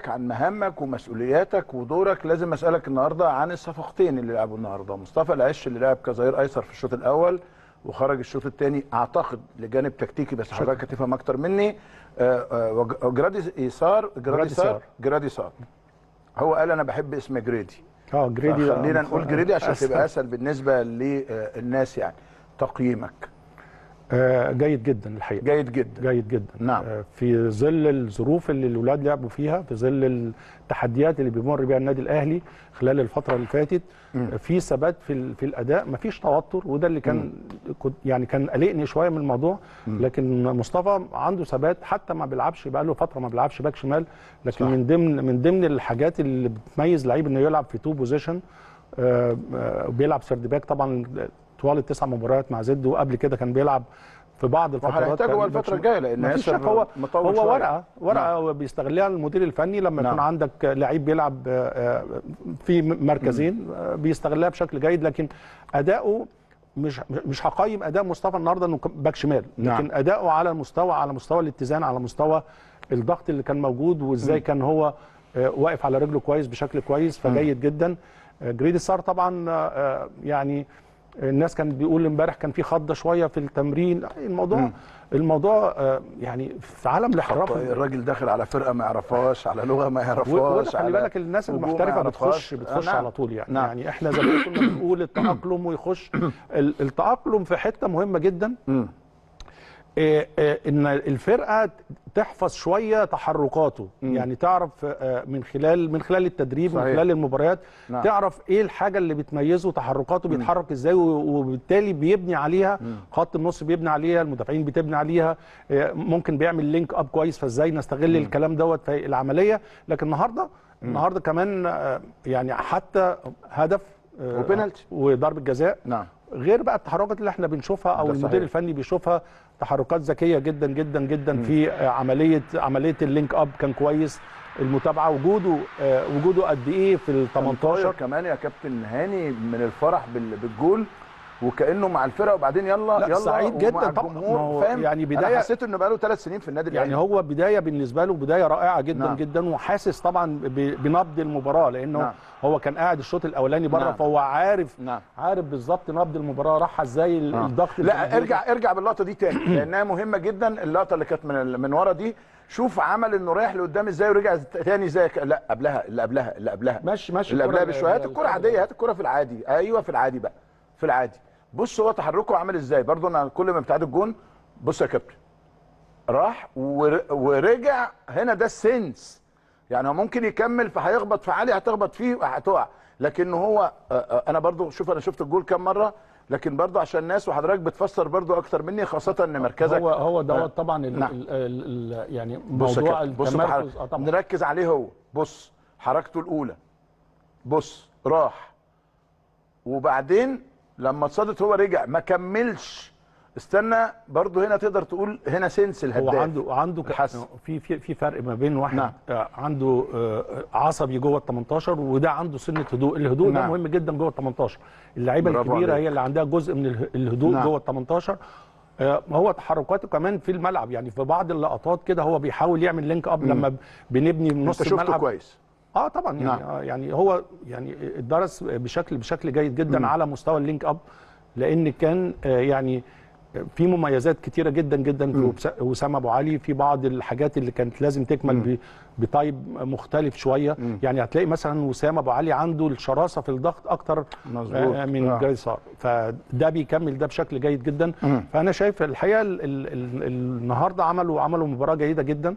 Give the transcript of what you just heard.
عن مهامك ومسؤولياتك ودورك لازم اسالك النهارده عن الصفقتين اللي لعبوا النهارده. مصطفى العش اللي لعب كظهير ايسر في الشوط الاول وخرج الشوط الثاني اعتقد لجانب تكتيكي، بس حضرتك هتفهم اكتر مني. جرادي صار هو قال انا بحب اسم جريدي. جريدي خلينا نقول جريدي عشان تبقى اسهل بالنسبه للناس. يعني تقييمك؟ جيد جدا الحقيقه، جيد جدا. نعم. في ظل الظروف اللي الاولاد لعبوا فيها، في ظل التحديات اللي بيمر بيها النادي الاهلي خلال الفتره اللي فاتت، في ثبات في الاداء، مفيش توتر، وده اللي كان قلقني شويه من الموضوع. لكن مصطفى عنده ثبات، حتى ما بيلعبش، بقى له فتره ما بيلعبش باك شمال، لكن صح. من ضمن الحاجات اللي بتميز لعيب انه يلعب في تو بوزيشن، بيلعب سيرد باك طبعا طوال ال9 مباريات مع زد، وقبل كده كان بيلعب في بعض الفترات. هيحتاجه هو الفتره الجايه لان ياسر مطول هو ورقه بيستغلها المدير الفني لما يكون عندك لعيب بيلعب في مركزين، بيستغلها بشكل جيد. لكن اداؤه مش هقيم اداء مصطفى النهارده انه باك شمال، لكن اداؤه على مستوى الاتزان، على مستوى الضغط اللي كان موجود، وازاي كان هو واقف على رجله كويس بشكل كويس، فجيد جدا. جريدي صار طبعا يعني الناس كانت بيقول امبارح كان في خضه شويه في التمرين. الموضوع يعني في عالم الاحتراف الراجل داخل على فرقه ما يعرفهاش، على لغه ما يعرفهاش، خلي بالك الناس المحترفه بتخش على طول يعني. يعني احنا زمان كنا بنقول التاقلم ويخش التاقلم في حته مهمه جدا، ان الفرقه تحفظ شويه تحركاته، يعني تعرف من خلال التدريب، صحيح. من خلال المباريات، تعرف ايه الحاجه اللي بتميزه، تحركاته بيتحرك ازاي، وبالتالي بيبني عليها خط النص، بيبني عليها المدافعين، بتبني عليها، ممكن بيعمل لينك اب كويس، فازاي نستغل الكلام دوت في العمليه. لكن النهارده كمان يعني حتى هدف وبينالتي وضربه جزاء، غير بقى التحركات اللي احنا بنشوفها او المدير الفني بيشوفها، تحركات ذكيه جدا جدا جدا في عمليه اللينك اب كان كويس. المتابعه، وجوده قد ايه في ال 18 كمان يا كابتن هاني من الفرح بالجول، وكانه مع الفرقه، وبين يلا سعيد جدا طبعا. فاهم يعني بدايه، انا حسيت انه بقى له 3 سنين في النادي الاهلي، يعني هو بدايه بالنسبه له بدايه رائعه جدا جدا، وحاسس طبعا بنبض المباراه، لانه هو كان قاعد الشوط الاولاني بره، فهو عارف بالظبط نبض المباراه رايحه ازاي، الضغط. لا ارجع باللقطه دي تاني لانها مهمه جدا. اللقطه اللي كانت من ورا دي، شوف عمل انه رايح لقدام ازاي ورجع تاني زي لا قبلها اللي قبلها ماشي اللي قبلها بشويه. هات الكره عاديه، هات الكره في العادي، ايوه في العادي بقى، في العادي. بص هو تحركه عامل ازاي برضه. انا كل ما بتعاد الجون بص يا كابتن، راح ورجع. هنا ده السنس، يعني هو ممكن يكمل فهيخبط في علي، هتخبط فيه وهتقع، لكن هو انا برضه شوف، انا شفت الجول كام مره، لكن برضه عشان الناس وحضرتك بتفسر برضه اكتر مني، خاصه ان مركزك هو دوت طبعا يعني موضوع التمركز. نركز عليه. هو بص حركته الاولى، بص راح، وبعدين لما اتصادت هو رجع ما كملش، استنى. برضه هنا تقدر تقول هنا سنس الهداف. هو عنده في فرق ما بين واحد عنده عصبي جوه ال 18، وده عنده سنه هدوء. الهدوء ده مهم جدا جوه ال 18. اللعيبه الكبيره هي اللي عندها جزء من الهدوء جوه ال 18. هو تحركاته كمان في الملعب، يعني في بعض اللقطات كده هو بيحاول يعمل لينك اب لما بنبني نص الملعب. شفته كويس طبعا يعني يعني هو يعني درس بشكل جيد جدا على مستوى اللينك اب، لان كان يعني في مميزات كتيره جدا جدا في وسام ابو علي، في بعض الحاجات اللي كانت لازم تكمل بتايب مختلف شويه. يعني هتلاقي مثلا وسام ابو علي عنده الشراسه في الضغط اكتر من جرادي صار، فده بيكمل ده بشكل جيد جدا. فانا شايف الحقيقه النهارده عملوا مباراه جيده جدا.